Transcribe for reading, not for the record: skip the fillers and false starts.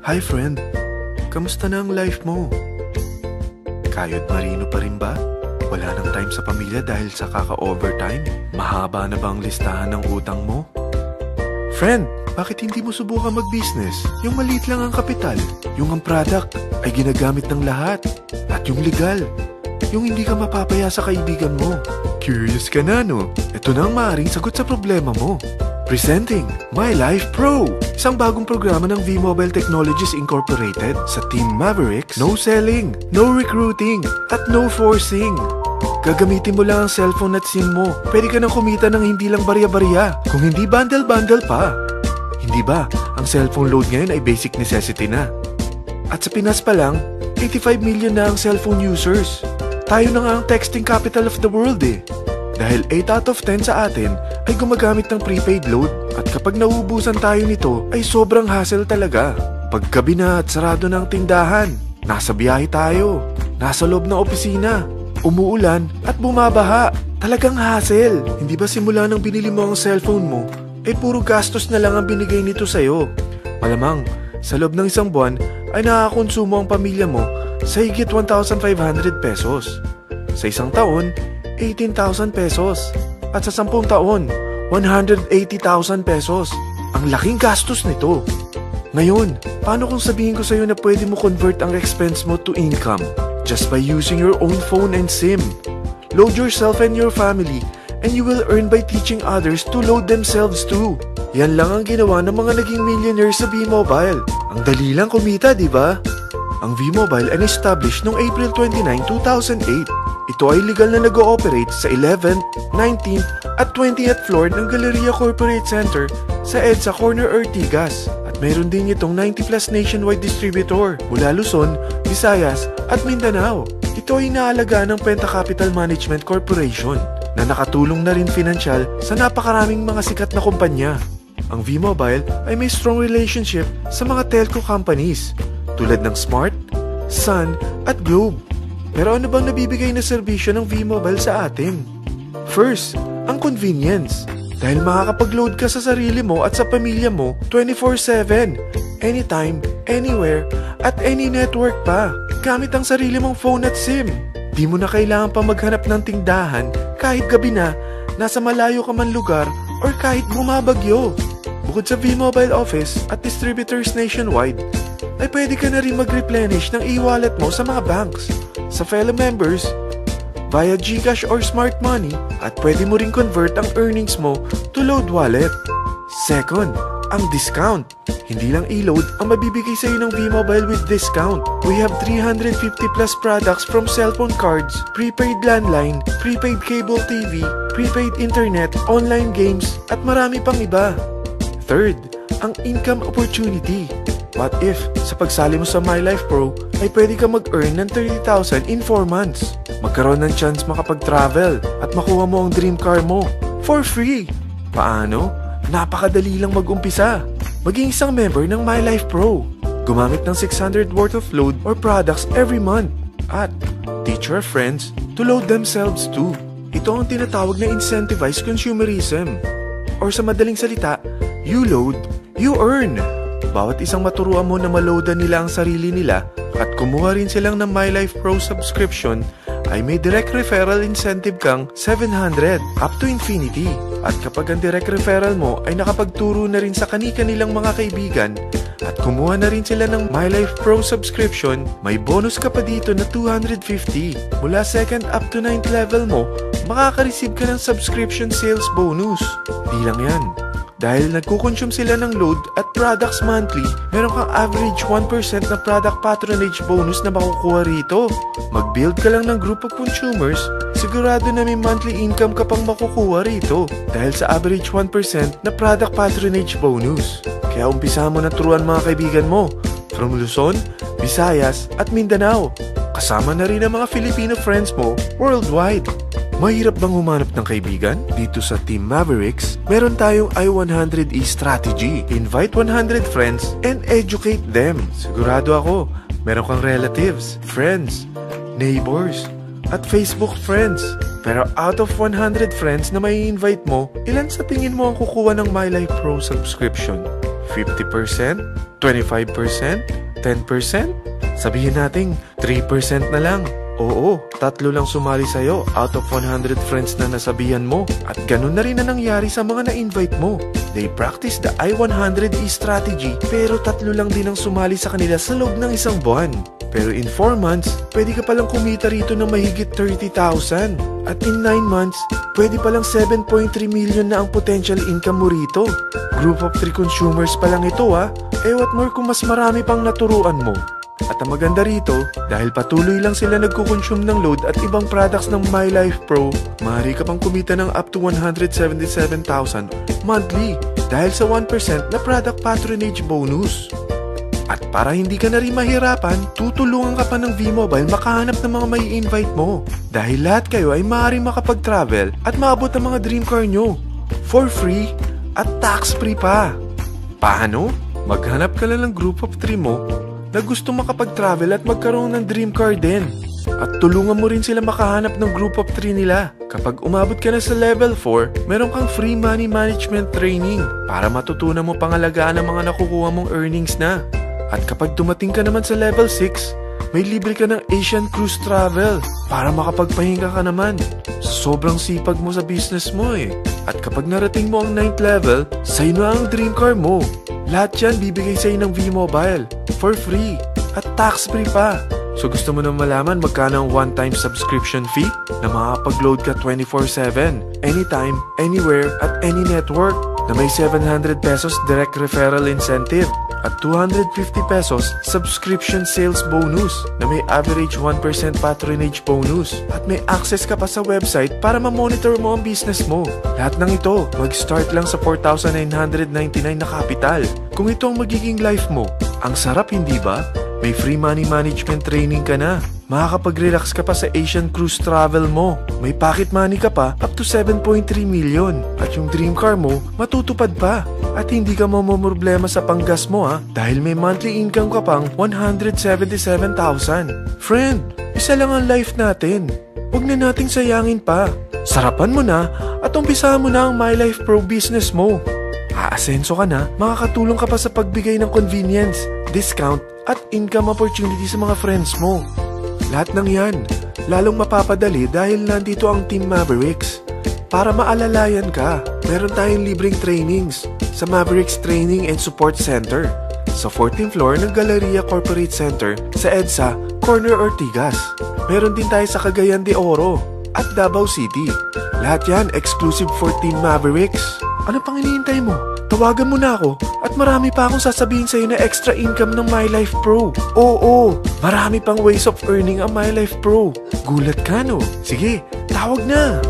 Hi friend, kamusta na ang life mo? Kayod marino pa rin ba? Wala nang time sa pamilya dahil sa kaka-overtime? Mahaba na ba ang listahan ng utang mo? Friend, bakit hindi mo subukan mag-business? Yung maliit lang ang kapital, yung ang product ay ginagamit ng lahat, at yung legal, yung hindi ka mapapaya sa kaibigan mo. Curious ka na, no? Ito na ang maaaring sagot sa problema mo. Presenting My Life Pro, isang bagong programa ng V-Mobile Technologies Incorporated sa Team Mavericks. No selling, no recruiting, at no forcing. Gagamitin mo lang ang cellphone at SIM mo. Pwede ka nang kumita ng hindi lang barya-barya, kung hindi bundle-bundle pa. Hindi ba, ang cellphone load ngayon ay basic necessity na. At sa Pinas pa lang, 85 million na ang cellphone users. Tayo na nga ang texting capital of the world eh. Dahil 8 out of 10 sa atin ay gumagamit ng prepaid load, at kapag nauubusan tayo nito ay sobrang hassle talaga. Paggabi na at sarado ng tindahan, nasa biyahe tayo, nasa loob ng opisina, umuulan at bumabaha. Talagang hassle. Hindi ba simula nang binili mo ang cellphone mo, ay puro gastos na lang ang binigay nito sa'yo? Malamang, sa loob ng isang buwan ay nakakakonsumo ang pamilya mo sa higit 1,500 pesos. Sa isang taon, 18,000 pesos. At sa 10 taon, 180,000 pesos. Ang laking gastos nito. Ngayon, paano kung sabihin ko sa'yo na pwede mo convert ang expense mo to income just by using your own phone and SIM? Load yourself and your family, and you will earn by teaching others to load themselves too. Yan lang ang ginawa ng mga naging millionaires sa V-Mobile. Ang dali lang kumita, di ba? Ang V-Mobile ay established noong April 29, 2008. Ito ay legal na nag-ooperate sa 11th, 19th at 20th floor ng Galleria Corporate Center sa EDSA Corner Ortigas. At mayroon din itong 90 plus nationwide distributor mula Luzon, Visayas at Mindanao. Ito ay inaalagaan ng Penta Capital Management Corporation na nakatulong na rin pinansyal sa napakaraming mga sikat na kumpanya. Ang V-Mobile ay may strong relationship sa mga telco companies tulad ng Smart, Sun at Globe. Pero ano bang nabibigay na serbisyo ng V-Mobile sa atin? First, ang convenience. Dahil makakapag-load ka sa sarili mo at sa pamilya mo 24/7, anytime, anywhere, at any network pa. Gamit ang sarili mong phone at SIM. Di mo na kailangan pa maghanap ng tindahan kahit gabi na, nasa malayo ka man lugar, or kahit bumabagyo. Bukod sa V-Mobile office at distributors nationwide, ay pwede ka na rin mag-replenish ng e-wallet mo sa mga banks, sa fellow members, via GCash or Smart Money, at pwede mo rin convert ang earnings mo to load wallet. Second, ang discount. Hindi lang e-load ang mabibigay sa iyo ng V-Mobile with discount. We have 350 plus products from cellphone cards, prepaid landline, prepaid cable TV, prepaid internet, online games, at marami pang iba. Third, ang income opportunity. What if, sa pagsali mo sa My Life Pro, ay pwede ka mag-earn ng 30,000 in 4 months? Magkaroon ng chance makapag-travel at makuha mo ang dream car mo for free. Paano? Napakadali lang mag-umpisa. Maging isang member ng My Life Pro. Gumamit ng 600 worth of load or products every month. At teach your friends to load themselves too. Ito ang tinatawag na incentivized consumerism. Or sa madaling salita, you load, you earn. Bawat isang maturuan mo na maloadan nila ang sarili nila at kumuha rin silang ng My Life Pro subscription, ay may direct referral incentive kang 700 up to infinity. At kapag ang direct referral mo ay nakapagturo na rin sa kani-kanilang mga kaibigan at kumuha na rin sila ng My Life Pro subscription, may bonus ka pa dito na 250. Mula 2nd up to 9th level mo, makaka-receive ka ng subscription sales bonus. Di lang yan. Dahil nagkukonsume sila ng load at products monthly, meron kang average 1% na product patronage bonus na makukuha rito. Mag-build ka lang ng group of consumers, sigurado na may monthly income ka pang makukuha rito dahil sa average 1% na product patronage bonus. Kaya umpisa mo na turuan mga kaibigan mo from Luzon, Visayas at Mindanao. Kasama na rin ang mga Filipino friends mo worldwide. Mahirap bang humanap ng kaibigan? Dito sa Team Mavericks, meron tayong I100E strategy. Invite 100 friends and educate them. Sigurado ako, meron kang relatives, friends, neighbors, at Facebook friends. Pero out of 100 friends na may invite mo, ilan sa tingin mo ang kukuha ng My Life Pro subscription? 50%? 25%? 10%? Sabihin nating 3% na lang. Oo, 3 lang sumali sa'yo out of 100 friends na nasabihan mo. At ganun na rin na nangyari sa mga na-invite mo. They practice the I-100E strategy pero 3 lang din ang sumali sa kanila sa loob ng 1 buwan. Pero in 4 months, pwede ka palang kumita rito ng mahigit 30,000. At in 9 months, pwede palang 7.3 million na ang potential income mo rito. Group of 3 consumers pa lang ito what more kung mas marami pang naturuan mo. At ang maganda rito, dahil patuloy lang sila nagkukonsume ng load at ibang products ng My Life Pro, maaari ka pang kumita ng up to 177,000 monthly dahil sa 1% na product patronage bonus. At para hindi ka na rin mahirapan, tutulungan ka pa ng V-Mobile makahanap ng mga may invite mo. Dahil lahat kayo ay maaaring makapag-travel at maabot ang mga dream car nyo for free at tax-free pa. Paano? Maghanap ka lang ng group of 3 mo na gusto makapag-travel at magkaroon ng dream car din. At tulungan mo rin sila makahanap ng group of 3 nila. Kapag umabot ka na sa level 4, meron kang free money management training para matutunan mo pangalagaan ang mga nakukuha mong earnings na. At kapag dumating ka naman sa level 6, may libre ka ng Asian Cruise Travel para makapagpahinga ka naman. Sobrang sipag mo sa business mo At kapag narating mo ang 9th level, sa'yo na ang dream car mo. Lahat yan bibigay sa'yo ng V-Mobile for free at tax-free pa. So gusto mo na malaman magkano ang one-time subscription fee na makakapag-load ka 24/7, anytime, anywhere, at any network na may 700 pesos direct referral incentive at 250 pesos subscription sales bonus na may average 1% patronage bonus at may access ka pa sa website para ma-monitor mo ang business mo. Lahat ng ito mag-start lang sa 4,999 na capital. Kung ito ang magiging life mo, ang sarap hindi ba? May free money management training ka na. Makakapag-relax ka pa sa Asian Cruise Travel mo. May pocket money ka pa up to 7.3 million. At yung dream car mo, matutupad pa. At hindi ka mamomroblema sa panggas mo dahil may monthly income ka pang 177,000. Friend, isa lang ang life natin. Huwag na nating sayangin pa. Sarapan mo na at umpisahan mo na ang My Life Pro business mo. Aasenso ka na, makakatulong ka pa sa pagbigay ng convenience, discount, at income opportunity sa mga friends mo. Lahat ng yan, lalong mapapadali dahil nandito ang Team Mavericks. Para maalalayan ka, meron tayong libreng trainings sa Mavericks Training and Support Center sa 14th floor ng Galleria Corporate Center sa EDSA, Corner Ortigas. Meron din tayo sa Cagayan de Oro at Davao City. Lahat yan exclusive for Team Mavericks. Ano pang hinihintay mo? Tawagan mo na ako at marami pa akong sasabihin sa'yo na extra income ng My Life Pro. Oo, marami pang ways of earning ang My Life Pro. Gulat ka no? Sige, tawag na!